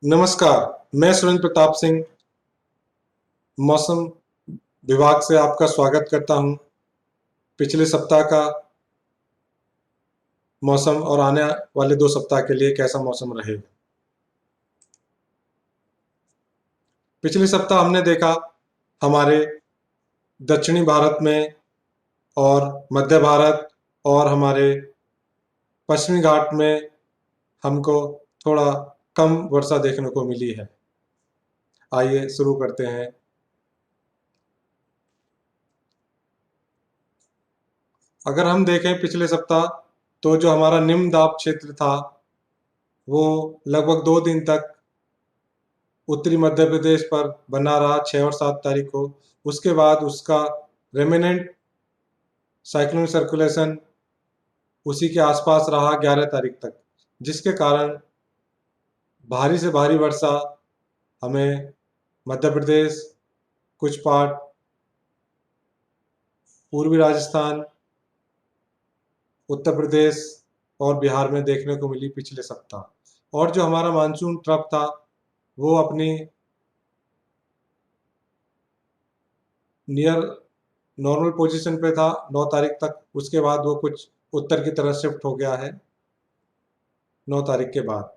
नमस्कार, मैं सुरेंद्र प्रताप सिंह मौसम विभाग से आपका स्वागत करता हूं। पिछले सप्ताह का मौसम और आने वाले 2 सप्ताह के लिए कैसा मौसम रहेगा। पिछले सप्ताह हमने देखा हमारे दक्षिणी भारत में और मध्य भारत और हमारे पश्चिमी घाट में हमको थोड़ा कम वर्षा देखने को मिली है। आइए शुरू करते हैं। अगर हम देखें पिछले सप्ताह, तो जो हमारा निम्न दाब क्षेत्र था वो लगभग 2 दिन तक उत्तरी मध्य प्रदेश पर बना रहा 6 और 7 तारीख को। उसके बाद उसका रेमिनेंट साइक्लोनिक सर्कुलेशन उसी के आसपास रहा 11 तारीख तक, जिसके कारण भारी से भारी वर्षा हमें मध्य प्रदेश, कुछ पार्ट पूर्वी राजस्थान, उत्तर प्रदेश और बिहार में देखने को मिली पिछले सप्ताह। और जो हमारा मानसून ट्रफ था वो अपनी नियर नॉर्मल पोजीशन पे था 9 तारीख तक। उसके बाद वो कुछ उत्तर की तरफ शिफ्ट हो गया है 9 तारीख के बाद।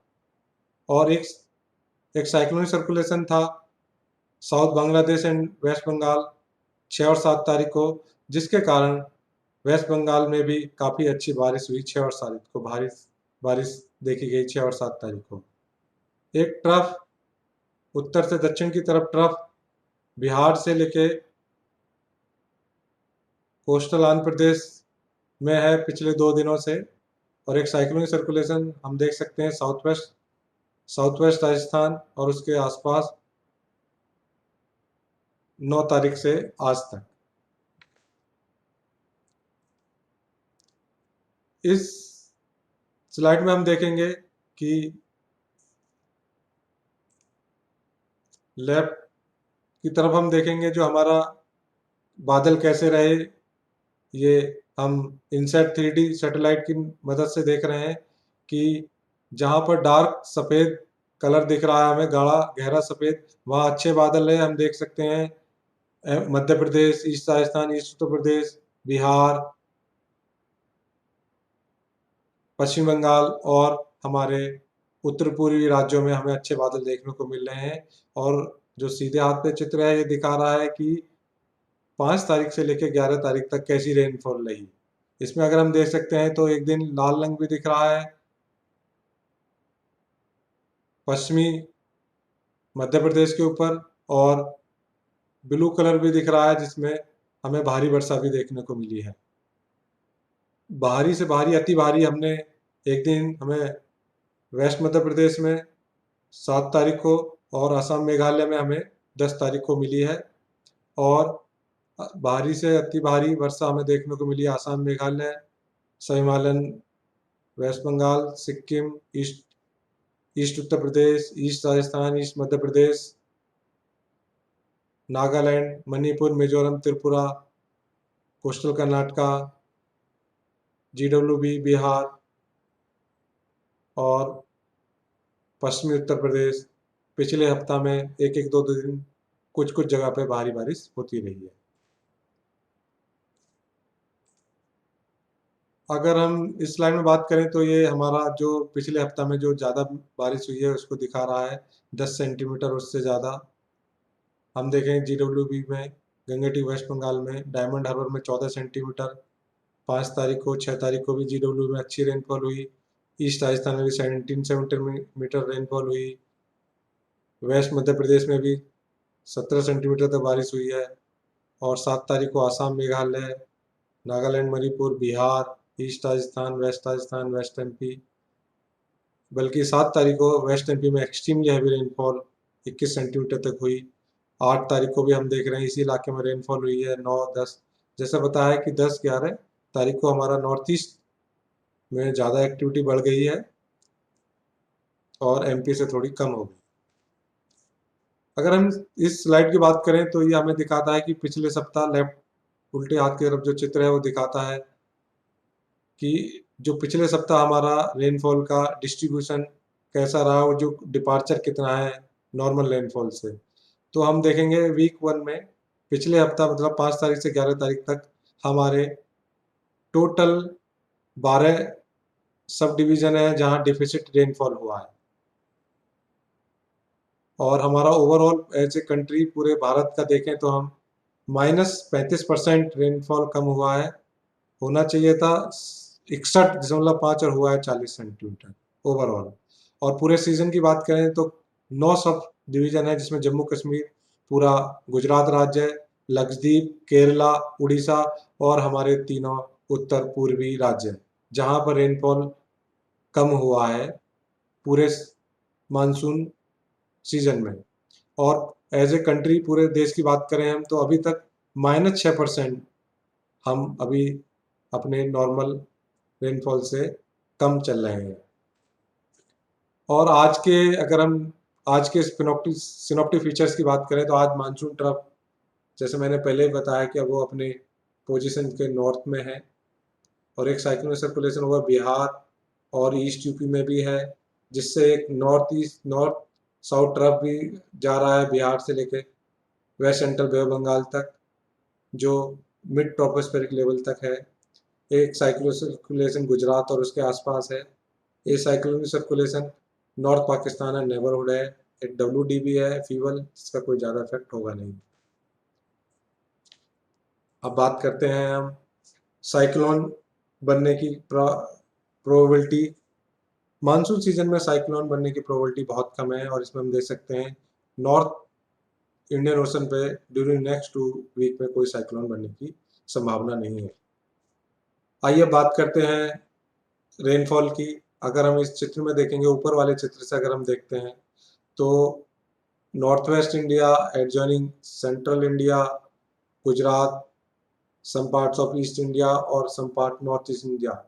और एक साइक्लोनिक सर्कुलेशन था south Bangladesh and west Bengal 6 और 7 तारीख को, जिसके कारण वेस्ट बंगाल में भी काफ़ी अच्छी बारिश हुई। 6 और 7 को भारी बारिश देखी गई 6 और 7 तारीख को। एक ट्रफ उत्तर से दक्षिण की तरफ ट्रफ बिहार से लेके कोस्टल आंध्र प्रदेश में है पिछले 2 दिनों से। और एक साइक्लोनिक सर्कुलेशन हम देख सकते हैं साउथ वेस्ट राजस्थान और उसके आसपास 9 तारीख से आज तक। इस स्लाइड में हम देखेंगे कि लेफ्ट की तरफ हम देखेंगे जो हमारा बादल कैसे रहे। ये हम इनसेट 3D सैटेलाइट की मदद से देख रहे हैं कि जहाँ पर डार्क सफ़ेद कलर दिख रहा है हमें, गाढ़ा गहरा सफ़ेद, वहाँ अच्छे बादल है। हम देख सकते हैं मध्य प्रदेश, ईस्ट राजस्थान, ईस्ट उत्तर प्रदेश, बिहार, पश्चिम बंगाल और हमारे उत्तर पूर्वी राज्यों में हमें अच्छे बादल देखने को मिल रहे हैं। और जो सीधे हाथ पे चित्र है ये दिखा रहा है कि 5 तारीख से लेकर 11 तारीख तक कैसी रेनफॉल रही। इसमें अगर हम देख सकते हैं तो एक दिन लाल रंग भी दिख रहा है पश्चिमी मध्य प्रदेश के ऊपर, और ब्लू कलर भी दिख रहा है जिसमें हमें भारी वर्षा भी देखने को मिली है। भारी से भारी, अति भारी हमने एक दिन हमें वेस्ट मध्य प्रदेश में 7 तारीख को और असम मेघालय में हमें 10 तारीख को मिली है। और भारी से अति भारी वर्षा हमें देखने को मिली Assam, Meghalaya, Himalayan, West Bengal, Sikkim, east Uttar Pradesh, east Rajasthan, east Madhya Pradesh, Nagaland, Manipur, Mizoram, Tripura, coastal Karnataka, GWB Bihar और पश्चिमी उत्तर प्रदेश। पिछले हफ्ता में एक एक दो दो दिन कुछ कुछ जगह पे भारी बारिश होती रही है। अगर हम इस स्लाइड में बात करें तो ये हमारा जो पिछले हफ्ता में जो ज़्यादा बारिश हुई है उसको दिखा रहा है 10 सेंटीमीटर उससे ज़्यादा। हम देखें GWB में, गंगेटी वेस्ट बंगाल में, डायमंड हार्बर में 14 सेंटीमीटर 5 तारीख को। 6 तारीख को भी GWB में अच्छी रेनफॉल हुई। ईस्ट राजस्थान में भी 17 सेंटीमीटर रेनफॉल हुई। वेस्ट मध्य प्रदेश में भी 17 सेंटीमीटर तक बारिश हुई है। और 7 तारीख को Assam, Meghalaya, Nagaland, Manipur, Bihar, east Rajasthan, waste MP, बल्कि 7 तारीख को वेस्ट एमपी में एक्सट्रीमली हैवी रेनफॉल 21 सेंटीमीटर तक हुई। 8 तारीख को भी हम देख रहे हैं इसी इलाके में रेनफॉल हुई है 9, 10। जैसा बताया कि 10, 11 तारीख को हमारा नॉर्थ ईस्ट में ज़्यादा एक्टिविटी बढ़ गई है और एमपी से थोड़ी कम हो गई। अगर हम इस स्लाइड की बात करें तो ये हमें दिखाता है कि पिछले सप्ताह लेफ्ट उल्टे हाथ की तरफ जो चित्र है वो दिखाता है कि जो पिछले सप्ताह हमारा रेनफॉल का डिस्ट्रीब्यूशन कैसा रहा, वो जो डिपार्चर कितना है नॉर्मल रेनफॉल से। तो हम देखेंगे वीक 1 में पिछले हफ्ता मतलब 5 तारीख से 11 तारीख तक हमारे टोटल 12 सब डिवीजन है जहां डिफिसिट रेनफॉल हुआ है, और हमारा ओवरऑल एज ए कंट्री पूरे भारत का देखें तो हम -35% रेनफॉल कम हुआ है। होना चाहिए था 61.5 और हुआ है 40 सेंटीमीटर ओवरऑल। और पूरे सीजन की बात करें तो 9 सब डिवीजन है, जिसमें जम्मू कश्मीर, पूरा गुजरात राज्य, लक्षद्वीप, केरला, उड़ीसा और हमारे तीनों उत्तर पूर्वी राज्य, जहां पर रेनफॉल कम हुआ है पूरे मानसून सीजन में। और एज ए कंट्री पूरे देश की बात करें हम तो अभी तक -6% हम अभी अपने नॉर्मल रेनफॉल से कम चल रहे हैं। और अगर हम आज के सिनॉप्टिक फीचर्स की बात करें तो आज मानसून ट्रफ, जैसे मैंने पहले ही बताया कि अब वो अपने पोजीशन के नॉर्थ में है, और एक साइक्लोनिक सर्कुलेशन हुआ बिहार और ईस्ट यूपी में भी है, जिससे एक नॉर्थ साउथ ट्रफ भी जा रहा है बिहार से लेके west central Bay of Bengal तक, जो मिड ट्रोपोस्फेरिक लेवल तक है। एक साइक्लोनिक सर्कुलेशन गुजरात और उसके आसपास है। ये साइक्लोनिक सर्कुलेशन नॉर्थ पाकिस्तान है, नेबरहुड है। एक WDB है फीवल, जिसका कोई ज़्यादा इफेक्ट होगा नहीं। अब बात करते हैं हम साइक्लोन बनने की प्रोबेबिलिटी। मानसून सीजन में साइक्लोन बनने की प्रोबेबिलिटी बहुत कम है, और इसमें हम देख सकते हैं नॉर्थ इंडियन ओशन पे ड्यूरिंग नेक्स्ट 2 वीक में कोई साइक्लोन बनने की संभावना नहीं है। आइए बात करते हैं रेनफॉल की। अगर हम इस चित्र में देखेंगे, ऊपर वाले चित्र से अगर हम देखते हैं तो north west India, adjoining central India, Gujarat, some parts of east India और some part north east India,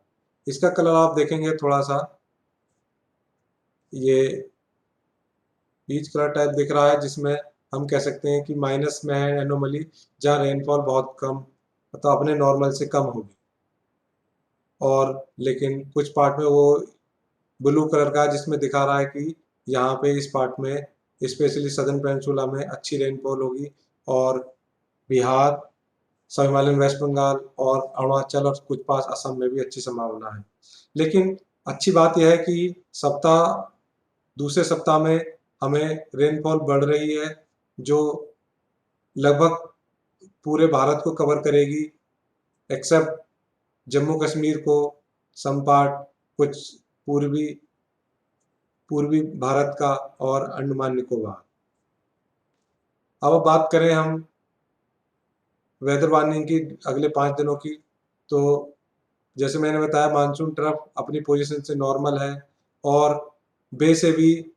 इसका कलर आप देखेंगे थोड़ा सा ये पीच कलर टाइप दिख रहा है, जिसमें हम कह सकते हैं कि माइनस में है एनोमली, जहाँ रेनफॉल बहुत कम मतलब अपने नॉर्मल से कम होगी। और लेकिन कुछ पार्ट में वो ब्लू कलर का, जिसमें दिखा रहा है कि यहाँ पे इस पार्ट में स्पेशली सदर्न पेनिनसुला में अच्छी रेनफॉल होगी, और बिहार, सब हिमालयन वेस्ट बंगाल और अरुणाचल और कुछ पास असम में भी अच्छी संभावना है। लेकिन अच्छी बात यह है कि दूसरे सप्ताह में हमें रेनफॉल बढ़ रही है, जो लगभग पूरे भारत को कवर करेगी, एक्सेप्ट जम्मू कश्मीर को, सम पार्ट कुछ पूर्वी पूर्वी भारत का और अंडमान निकोबार। अब बात करें हम वेदर वार्निंग की अगले 5 दिनों की, तो जैसे मैंने बताया मानसून ट्रफ अपनी पोजीशन से नॉर्मल है, और बे से भी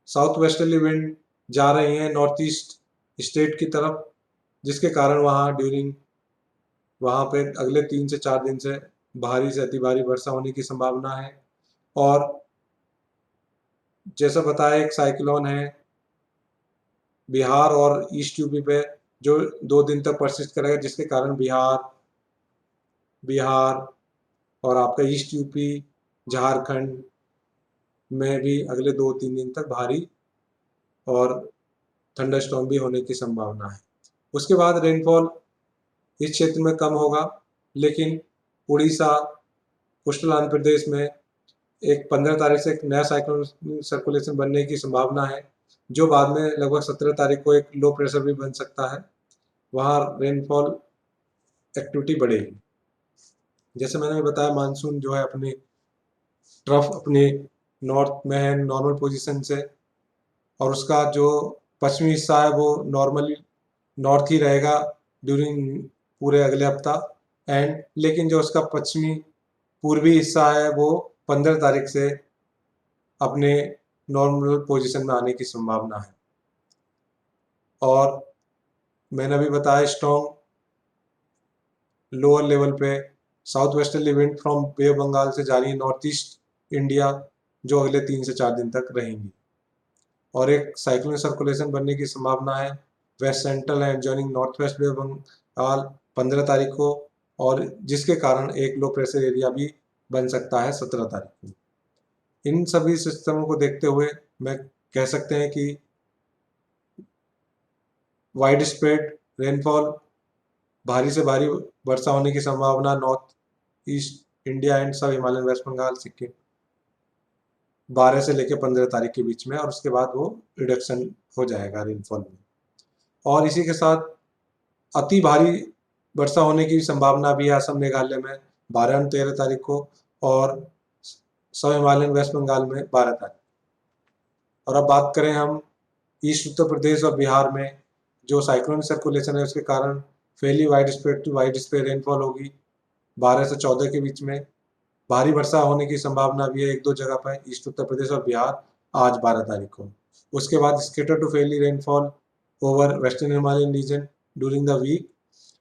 साउथ वेस्टर्ली विंड जा रही हैं नॉर्थ ईस्ट स्टेट की तरफ, जिसके कारण वहाँ पे अगले 3 से 4 दिन से भारी से अति भारी वर्षा होने की संभावना है। और जैसा बताया एक साइक्लोन है बिहार और ईस्ट यूपी पे, जो 2 दिन तक परसिस्ट करेगा, जिसके कारण बिहार और आपका ईस्ट यूपी, झारखंड में भी अगले 2-3 दिन तक भारी और थंडरस्टॉर्म भी होने की संभावना है। उसके बाद रेनफॉल इस क्षेत्र में कम होगा, लेकिन उड़ीसा, कोस्टल आंध्र प्रदेश में एक 15 तारीख से एक नया साइक्लोन सर्कुलेशन बनने की संभावना है, जो बाद में लगभग 17 तारीख को एक लो प्रेशर भी बन सकता है। वहाँ रेनफॉल एक्टिविटी बढ़ेगी। जैसे मैंने बताया मानसून जो है अपने ट्रफ अपने नॉर्थ में है नॉर्मल पोजीशन से, और उसका जो पश्चिमी हिस्सा है वो नॉर्मली नॉर्थ ही रहेगा ड्यूरिंग पूरे अगले हफ्ता लेकिन जो उसका पश्चिमी पूर्वी हिस्सा है वो 15 तारीख से अपने नॉर्मल पोजीशन में आने की संभावना है। और मैंने अभी बताया स्ट्रॉन्ग लोअर लेवल पे south westerly wind from Bay of Bengal से जारी नॉर्थ ईस्ट इंडिया, जो अगले 3 से 4 दिन तक रहेंगी। और एक साइक्लोनिक सर्कुलेशन बनने की संभावना है west central and joining north west Bay of Bengal 15 तारीख को, और जिसके कारण एक लो प्रेशर एरिया भी बन सकता है 17 तारीख को। इन सभी सिस्टमों को देखते हुए मैं कह सकते हैं कि वाइड स्प्रेड रेनफॉल, भारी से भारी वर्षा होने की संभावना नॉर्थ ईस्ट इंडिया एंड सब हिमालयन वेस्ट बंगाल सिक्किम 12 से लेकर 15 तारीख के बीच में, और उसके बाद वो रिडक्शन हो जाएगा रेनफॉल में। और इसी के साथ अति भारी वर्षा होने की संभावना भी है असम मेघालय में 12 और 13 तारीख को, और सब हिमालयन वेस्ट बंगाल में 12 तारीख। और अब बात करें हम ईस्ट उत्तर प्रदेश और बिहार में, जो साइक्लोनिक सर्कुलेशन है उसके कारण fairly widespread to widespread rainfall होगी 12 से 14 के बीच में। भारी वर्षा होने की संभावना भी है एक दो जगह पर ईस्ट उत्तर प्रदेश और बिहार आज 12 तारीख को। उसके बाद scatter to fairly rainfall over western Himalayan region during the week,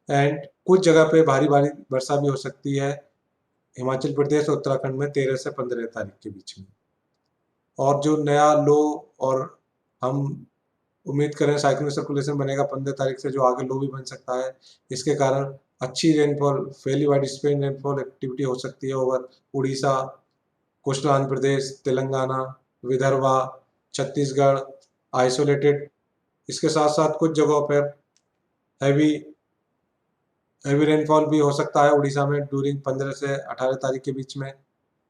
and कुछ जगह पे भारी भारी वर्षा भी हो सकती है हिमाचल प्रदेश और उत्तराखंड में 13 से 15 तारीख के बीच में। और जो नया लो, और हम उम्मीद करें साइक्लोनिक सर्कुलेशन बनेगा 15 तारीख से, जो आगे लो भी बन सकता है। इसके कारण अच्छी rainfall, fairly widespread rainfall activity हो सकती है over Orissa, coastal Andhra Pradesh, Telangana, Vidarbha, Chhattisgarh isolated. इसके साथ साथ कुछ जगहों पर हैवी हैवी रेनफॉल भी हो सकता है उड़ीसा में ड्यूरिंग 15 से 18 तारीख के बीच में,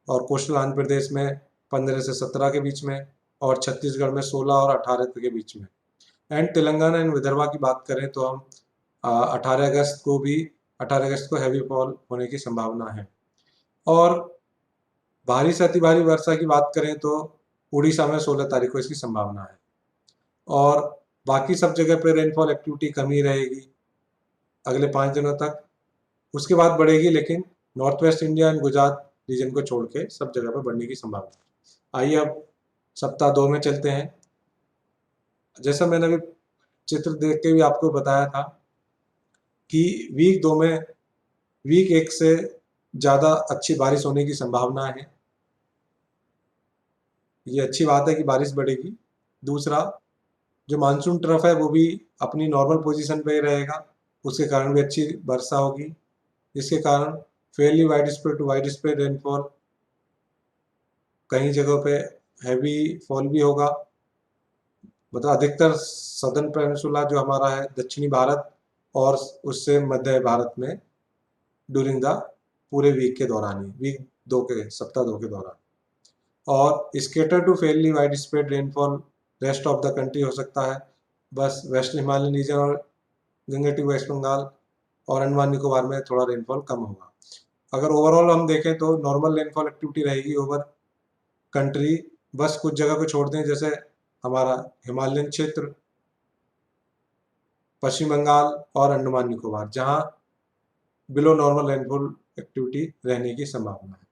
और कोस्टल आंध्र प्रदेश में 15 से 17 के बीच में, और छत्तीसगढ़ में 16 और 18 के बीच में। एंड तेलंगाना एंड विदर्भा की बात करें तो हम 18 अगस्त को हैवी फॉल होने की संभावना है। और भारी से अति भारी वर्षा की बात करें तो उड़ीसा में 16 तारीख को इसकी संभावना है, और बाकी सब जगह पे रेनफॉल एक्टिविटी कम ही रहेगी अगले 5 दिनों तक। उसके बाद बढ़ेगी, लेकिन north west India and Gujarat region को छोड़ के सब जगह पर बढ़ने की संभावना है। आइए अब सप्ताह 2 में चलते हैं। जैसा मैंने अभी चित्र देख के भी आपको बताया था कि वीक 2 में वीक 1 से ज़्यादा अच्छी बारिश होने की संभावना है। ये अच्छी बात है कि बारिश बढ़ेगी। दूसरा, जो मानसून ट्रफ है वो भी अपनी नॉर्मल पोजीशन पे ही रहेगा, उसके कारण भी अच्छी वर्षा होगी। इसके कारण fairly widespread to widespread rainfall, कई जगहों पे हैवी फॉल भी होगा। मतलब अधिकतर सदर्न पेनिनसुला जो हमारा है दक्षिणी भारत, और उससे मध्य भारत में ड्यूरिंग द पूरे वीक के दौरान ही, वीक 2 के सप्ताह 2 के दौरान। और scatter to fairly widespread rainfall rest of the country हो सकता है, बस वेस्ट हिमालयन रीजन और गंगेटिव वेस्ट बंगाल और अंडमान निकोबार में थोड़ा रेनफॉल कम होगा। अगर ओवरऑल हम देखें तो नॉर्मल रेनफॉल एक्टिविटी रहेगी ओवर कंट्री, बस कुछ जगह को छोड़ दें जैसे हमारा हिमालयन क्षेत्र, पश्चिम बंगाल और अंडमान निकोबार, जहां बिलो नॉर्मल रेनफॉल एक्टिविटी रहने की संभावना है।